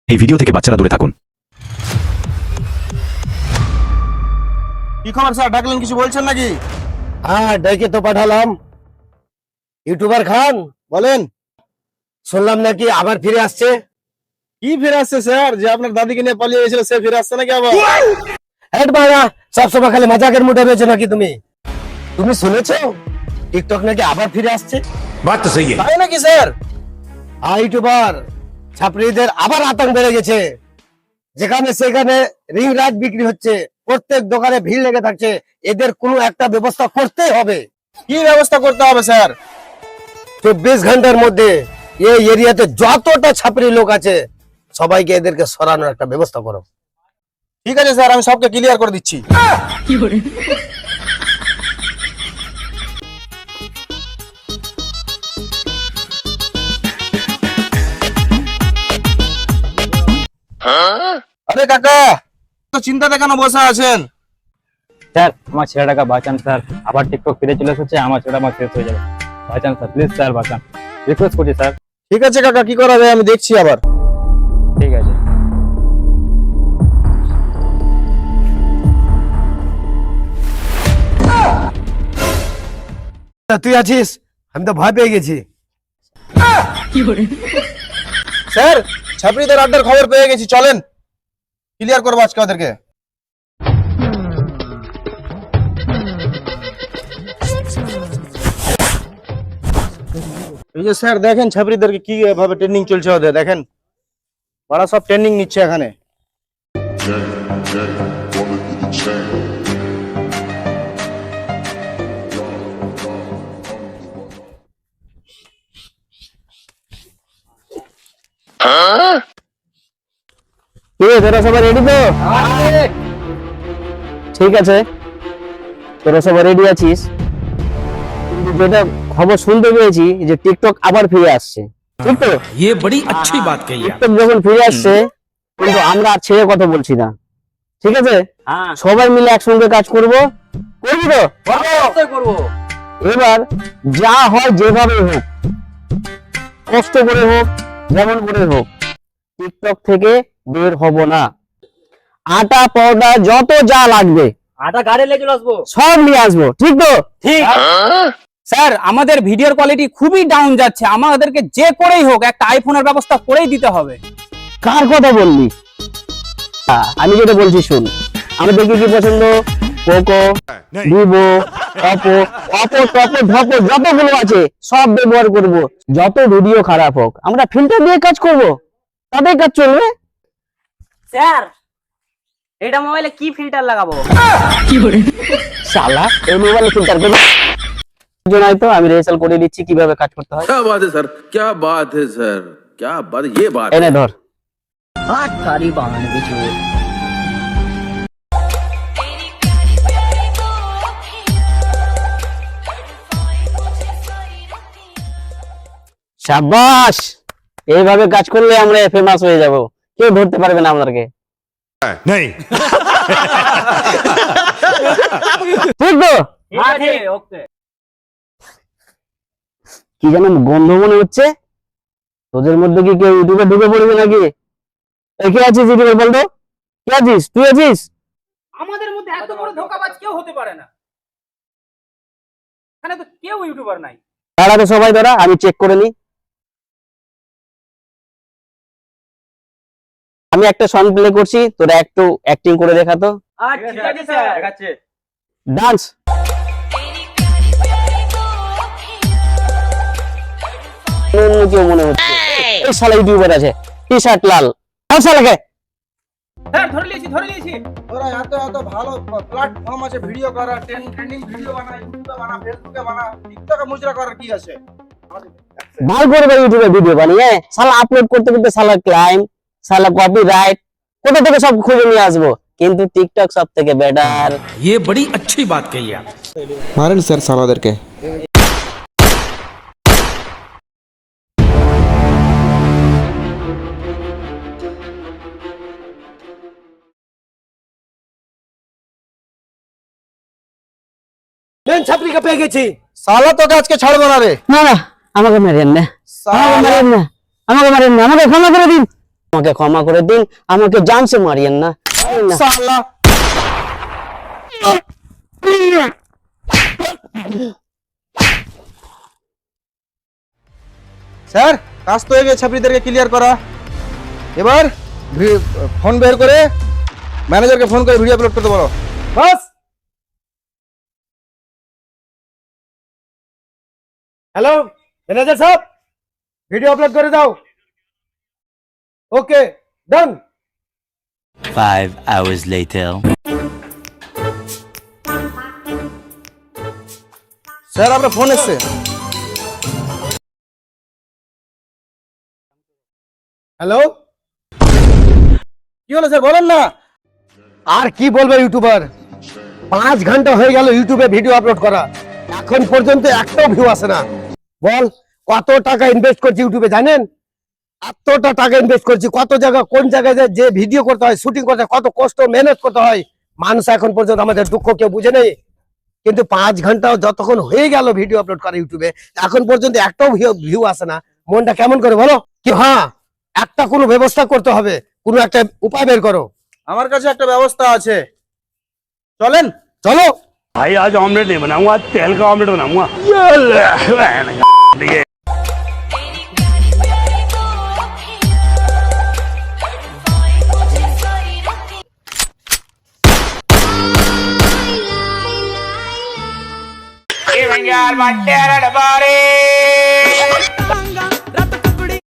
এই ভিডিও থেকে বাচ্চারা দূরে থাকুন। কি খবর স্যার, ডাকলেন কিছু বলছেন নাকি? হ্যাঁ, ডেকে তো পাঠালাম। ইউটিউবার খান বলেন। শুনলাম নাকি আবার ফিরে আসছে। কি ফিরে আসছে স্যার? যে আপনার দাদিকে নিয়ে পালিয়ে গেছিল সে ফিরে আসছে নাকি আবার? হেড বাড়া, সবসময় খালি মজাকের মুডে রয়েছে নাকি তুমি? তুমি শুনেছো টিকটক নাকি আবার ফিরে আসছে? বাত তো সহি তাই নাকি স্যার? ইউটিউবার ছাত্রীদের আবার আতঙ্ক বেড়ে গেছে। যেখানে সেখানে রিং রাইড বিক্রি হচ্ছে, প্রত্যেক দোকানে ভিড় লেগে থাকছে। এদের কোনো একটা ব্যবস্থা করতেই হবে। কি ব্যবস্থা করতে হবে স্যার? 24 ঘন্টার মধ্যে এই এরিয়াতে যতটা ছাত্রী লোক আছে সবাইকে এদেরকে সরানোর একটা ব্যবস্থা করো। ঠিক আছে স্যার, আমি সবকে ক্লিয়ার করে দিচ্ছি। আরে কাকা, তো চিন্তাতে কেন বসে আছেন? স্যার আমার ছেলেটাকে বাঁচান স্যার, আবার টিকটক ফিরে চলে এসেছে, আমার ছেলেটা আমার শেষ হয়ে যাবে। বাঁচান স্যার, প্লিজ স্যার বাঁচান, রিকোয়েস্ট করছি স্যার। ঠিক আছে কাকা, কি করা যায় আমি দেখছি আবার। ঠিক আছে। তুই আছিস? আমি তো ভয় পেয়ে গেছি। স্যার, ছাত্রীদের আড্ডার খবর পেয়ে গেছি, চলেন ক্লিয়ার করবো আজকে ওদেরকে। এই যে স্যার দেখেন ছাত্রীদেরকে কি ভাবে ট্রেনিং চলছে ওদের, দেখেন ওরা সব ট্রেনিং নিচ্ছে এখানে। তোরা সবাই রেডি তো? ঠিক আছে, তোরা সবাই রেডি আছিস? যেটা খবর শুনতে পেয়েছি যে টিকটক আবার ফিরে আসছে, ঠিক তো? ये बड़ी अच्छी बात कही है। টিকটক যখন ফিরে আসছে, কিন্তু আমরা আর ছেড়ে কথা বলছি না, ঠিক আছে? সবাই মিলে একসঙ্গে কাজ করব, করবি তো? এবার যা হয় যেভাবে হোক, কষ্ট করে হোক, যেমন করে হোক, টিকটক থেকে বের হব না। আটা পাউডার যত যা লাগবে আটা গাড়ি নিয়ে চলে আসবো। সব নিয়ে আসবো, ঠিক তো? ঠিক স্যার, আমাদের ভিডিওর কোয়ালিটি খুবই ডাউন যাচ্ছে, আমাদেরকে যে করেই হোক একটা আইফোনের ব্যবস্থা করেই দিতে হবে। কার কথা বললি? আমি যেটা বলছি শুন। আমাদের কি পছন্দ? পোকো, ভিভো, অপো, টপো, ধপো যতগুলো আছে সব ব্যবহার করব। যত ভিডিও খারাপ হোক আমরা ফিল্টার দিয়ে কাজ করব, তাদের কাজ চলবে। স্যার, এটা মোবাইলে কি ফিল্টার লাগাবো? শালা এই মোবাইলে ফিল্টার করব জন্য তো আমি রেহার্সাল করে দিচ্ছি কিভাবে কাজ করতে হয়। क्या बात है सर, क्या बात है सर, क्या बात, ये बात এনে ধর। আট তারি বানানো কিছু। শাবাশ, এইভাবে কাজ করলে আমরা ফেমাস হয়ে যাব, কেউ ধরতে পারবে না আমাদেরকে। नहीं ঠিক তো? ওকে। কি যেন গন্ধ মনে হচ্ছে। তোদের মধ্যে কি কেউ ইউটিউবে ঢুকে পড়বে নাকি? কে আছিস ইউটিউবে বলতো? কে আছিস? তুই আছিস? আমাদের মধ্যে এত বড় ধোঁকাবাজ কেউ হতে পারে না, এখানে তো কেউ ইউটিউবার নাই। তারা তো সবাই ধরা, আমি চেক করে নি। আমি একটা সং প্লে করছি, তোরা একটু অ্যাক্টিং করে দেখাতো। আচ্ছা ঠিক আছে স্যার। দেখাচ্ছে। ডান্স। কেউ মনে হচ্ছে এই শালা ইউটিউবার আছে, টি শার্ট লাল। আর শালাকে স্যার ধরে নিয়েছি। ওরা এত এত ভালো প্ল্যাটফর্ম আছে ভিডিও করার, ট্রেনিং ভিডিও বানা, ইউটিউবে বানা, ফেসবুকে বানা, টিকটকে মুজরা করার কি আছে? ভাল করবে ইউটিউবে ভিডিও বানিয়ে, শালা আপলোড করতে করতে শালা ক্লাইম, শালা কপিরাইট, কোথা থেকে সব খুঁজে নিয়ে আসবো। কিন্তু টিকটক সব থেকে বেটার। ये बड़ी अच्छी बात कही है। মারেন স্যার সালাদেরকে। ছাত্রীকে পেয়ে গেছি। সালা তোকে আজকে ছাড়বো না রে। না না, আমাকে মেরেন না, আমাকে মেরেন না, আমাকে ক্ষমা করে দিন। আমাকে ক্ষমা করে দিন, আমাকে জান से মারিয়েন না। সালা স্যার, কাজ তো হয়ে গেছে, ছাত্রীদেরকে ক্লিয়ার করা। এবার ফোন বের করে ম্যানেজারকে ফোন করে ভিডিও আপলোড করতে বলো। বাস। হ্যালো ম্যানেজার সাহেব, ভিডিও আপলোড করে দাও। ওকে, ডান। 5 hours later. স্যার, আপনার ফোন এসছে। হ্যালো, কি হলো স্যার, বলেন না। আর কি বলবে ইউটিউবার, 5 ঘন্টা হয়ে গেল ইউটিউবে ভিডিও আপলোড করা, এখন পর্যন্ত একটাও ভিউ আসে না। বল, কত টাকা ইনভেস্ট করছি ইউটিউবে জানেন? এতটা টাকা ইনভেস্ট করছি, কত জায়গা কোন জায়গায় যে ভিডিও করতে হয়, শুটিং করতে হয়, কত কষ্ট মেহনত করতে হয়, মানুষ এখন পর্যন্ত আমাদের দুঃখ কেউ বুঝে নেই। কিন্তু 5 ঘন্টা যতক্ষণ হয়ে গেল ভিডিও আপলোড করা ইউটিউবে, এখন পর্যন্ত একটাও ভিউ আসে না। মনটা কেমন করে বলো? কি হ্যাঁ, একটা কোনো ব্যবস্থা করতে হবে, কোনো একটা উপায় বের করো। আমার কাছে একটা ব্যবস্থা আছে, চলেন। চলো। भाई आज ऑमलेट नहीं बनाऊंगा, आज तेल का ऑमलेट बनाऊंगा। Even got my dad at the body.